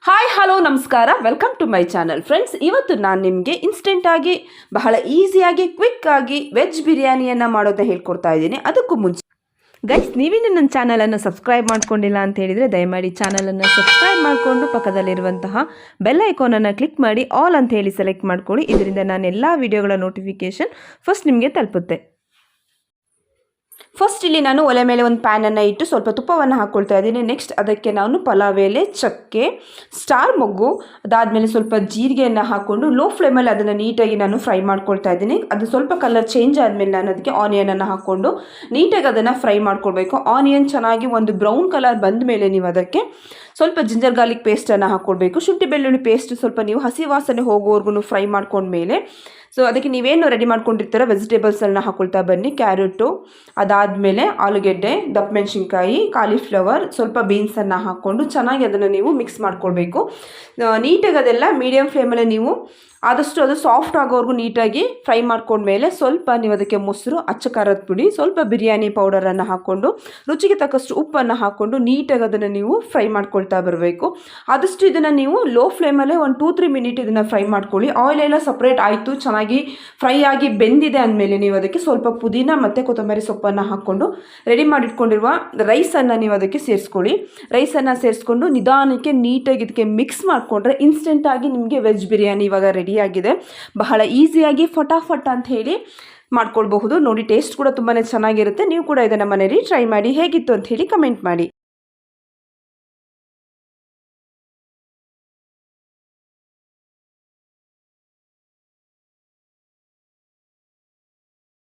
Hi hello ನಮಸ್ಕಾರ, welcome to my channel. Friends, ಇವತ್ತು ನಾನು ನಿಮಗೆ ಇನ್ಸ್ಟೆಂಟಾಗಿ ಬಹಳ ಈಸಿಯಾಗಿ ಕ್ವಿಕ್ಕಾಗಿ ವೆಜ್ ಬಿರಿಯಾನಿಯನ್ನು ಮಾಡೋದನ್ನ ಹೇಳ್ಕೊಡ್ತಾ ಇದ್ದೀನಿ. ಅದಕ್ಕೂ ಮುಂಚೆ ಗೈಸ್, ನೀವಿನ್ನು ನನ್ನ ಚಾನಲನ್ನು ಸಬ್ಸ್ಕ್ರೈಬ್ ಮಾಡ್ಕೊಂಡಿಲ್ಲ ಅಂತ ಹೇಳಿದರೆ ದಯಮಾಡಿ ಚಾನಲನ್ನು ಸಬ್ಸ್ಕ್ರೈಬ್ ಮಾಡಿಕೊಂಡು ಪಕ್ಕದಲ್ಲಿರುವಂತಹ ಬೆಲ್ ಐಕಾನನ್ನು ಕ್ಲಿಕ್ ಮಾಡಿ ಆಲ್ ಅಂತ ಹೇಳಿ ಸೆಲೆಕ್ಟ್ ಮಾಡ್ಕೊಳ್ಳಿ. ಇದರಿಂದ ನಾನು ಎಲ್ಲ ವಿಡಿಯೋಗಳ ನೋಟಿಫಿಕೇಷನ್ ಫಸ್ಟ್ ನಿಮಗೆ ತಲುಪುತ್ತೆ. ಫಸ್ಟ್ ಇಲ್ಲಿ ನಾನು ಒಲೆ ಮೇಲೆ ಒಂದು ಪ್ಯಾನನ್ನು ಇಟ್ಟು ಸ್ವಲ್ಪ ತುಪ್ಪವನ್ನು ಹಾಕ್ಕೊಳ್ತಾ ಇದ್ದೀನಿ. ನೆಕ್ಸ್ಟ್ ಅದಕ್ಕೆ ನಾನು ಪಲಾವ್ ಎಲೆ, ಚಕ್ಕೆ, ಸ್ಟಾರ್ ಮೊಗ್ಗು, ಅದಾದಮೇಲೆ ಸ್ವಲ್ಪ ಜೀರಿಗೆಯನ್ನು ಹಾಕ್ಕೊಂಡು ಲೋ ಫ್ಲೇಮಲ್ಲಿ ಅದನ್ನು ನೀಟಾಗಿ ನಾನು ಫ್ರೈ ಮಾಡ್ಕೊಳ್ತಾ ಇದ್ದೀನಿ. ಅದು ಸ್ವಲ್ಪ ಕಲರ್ ಚೇಂಜ್ ಆದಮೇಲೆ ನಾನು ಅದಕ್ಕೆ ಆನಿಯನನ್ನು ಹಾಕ್ಕೊಂಡು ನೀಟಾಗಿ ಅದನ್ನು ಫ್ರೈ ಮಾಡ್ಕೊಳ್ಬೇಕು. ಆನಿಯನ್ ಚೆನ್ನಾಗಿ ಒಂದು ಬ್ರೌನ್ ಕಲರ್ ಬಂದ ಮೇಲೆ ನೀವು ಅದಕ್ಕೆ ಸ್ವಲ್ಪ ಜಿಂಜರ್ ಗಾರ್ಲಿಕ್ ಪೇಸ್ಟನ್ನು ಹಾಕ್ಕೊಳ್ಬೇಕು. ಶುಂಠಿ ಬೆಳ್ಳುಳ್ಳಿ ಪೇಸ್ಟ್ ಸ್ವಲ್ಪ ನೀವು ಹಸಿ ವಾಸನೆ ಹೋಗೋವರೆಗೂ ಫ್ರೈ ಮಾಡ್ಕೊಂಡ್ಮೇಲೆ ಅದಕ್ಕೆ ನೀವೇನು ರೆಡಿ ಮಾಡ್ಕೊಂಡಿರ್ತೀರ ವೆಜಿಟೇಬಲ್ಸನ್ನು ಹಾಕ್ಕೊಳ್ತಾ ಬನ್ನಿ. ಕ್ಯಾರೆಟು, ಅದಾದಮೇಲೆ ಆಲೂಗೆಡ್ಡೆ, ದಪ್ಪ ಮೆಣಸಿನ್ಕಾಯಿ, ಕಾಲಿಫ್ಲವರ್, ಸ್ವಲ್ಪ ಬೀನ್ಸನ್ನು ಹಾಕ್ಕೊಂಡು ಚೆನ್ನಾಗಿ ಅದನ್ನು ನೀವು ಮಿಕ್ಸ್ ಮಾಡ್ಕೊಳ್ಬೇಕು. ನೀಟಾಗಿ ಅದೆಲ್ಲ ಮೀಡಿಯಮ್ ಫ್ಲೇಮಲ್ಲಿ ನೀವು ಆದಷ್ಟು ಅದು ಸಾಫ್ಟ್ ಆಗೋವರೆಗೂ ನೀಟಾಗಿ ಫ್ರೈ ಮಾಡ್ಕೊಂಡ್ಮೇಲೆ ಸ್ವಲ್ಪ ನೀವು ಅದಕ್ಕೆ ಮೊಸರು, ಅಚ್ಚ ಖಾರದ ಪುಡಿ, ಸ್ವಲ್ಪ ಬಿರಿಯಾನಿ ಪೌಡರನ್ನು ಹಾಕ್ಕೊಂಡು ರುಚಿಗೆ ತಕ್ಕಷ್ಟು ಉಪ್ಪನ್ನು ಹಾಕ್ಕೊಂಡು ನೀಟಾಗಿ ಅದನ್ನು ನೀವು ಫ್ರೈ ಮಾಡ್ಕೊಳ್ತಾ ಬರಬೇಕು. ಆದಷ್ಟು ಇದನ್ನು ನೀವು ಲೋ ಫ್ಲೇಮಲ್ಲೇ ಒಂದು 2-3 ಮಿನಿಟ್ ಇದನ್ನು ಫ್ರೈ ಮಾಡ್ಕೊಳ್ಳಿ. ಆಯಿಲೆಲ್ಲ ಸಪ್ರೇಟ್ ಆಯಿತು, ಚೆನ್ನಾಗಿ ಫ್ರೈ ಆಗಿ ಬೆಂದಿದೆ ಅಂದಮೇಲೆ ನೀವು ಅದಕ್ಕೆ ಸ್ವಲ್ಪ ಪುದೀನ ಮತ್ತು ಕೊತ್ತಂಬರಿ ಸೊಪ್ಪನ್ನು ಹಾಕ್ಕೊಂಡು ರೆಡಿ ಮಾಡಿಟ್ಕೊಂಡಿರುವ ರೈಸನ್ನು ನೀವು ಅದಕ್ಕೆ ಸೇರಿಸ್ಕೊಳ್ಳಿ. ರೈಸನ್ನು ಸೇರಿಸ್ಕೊಂಡು ನಿಧಾನಕ್ಕೆ ನೀಟಾಗಿ ಇದಕ್ಕೆ ಮಿಕ್ಸ್ ಮಾಡಿಕೊಂಡ್ರೆ ಇನ್ಸ್ಟೆಂಟಾಗಿ ನಿಮಗೆ ವೆಜ್ ಬಿರಿಯಾನಿ ಇವಾಗ ರೆಡಿ ಆಗಿದೆ. ಬಹಳ ಈಸಿಯಾಗಿ ಫಟಾಫಟ್ ಅಂತ ಹೇಳಿ ಮಾಡ್ಕೊಳ್ಬಹುದು. ನೋಡಿ, ಟೇಸ್ಟ್ ಕೂಡ ತುಂಬಾ ಚೆನ್ನಾಗಿರುತ್ತೆ. ನೀವು ಕೂಡ ಇದನ್ನು ಮನೆಯಲ್ಲಿ ಟ್ರೈ ಮಾಡಿ ಹೇಗಿತ್ತು ಅಂತ ಹೇಳಿ ಕಮೆಂಟ್ ಮಾಡಿ.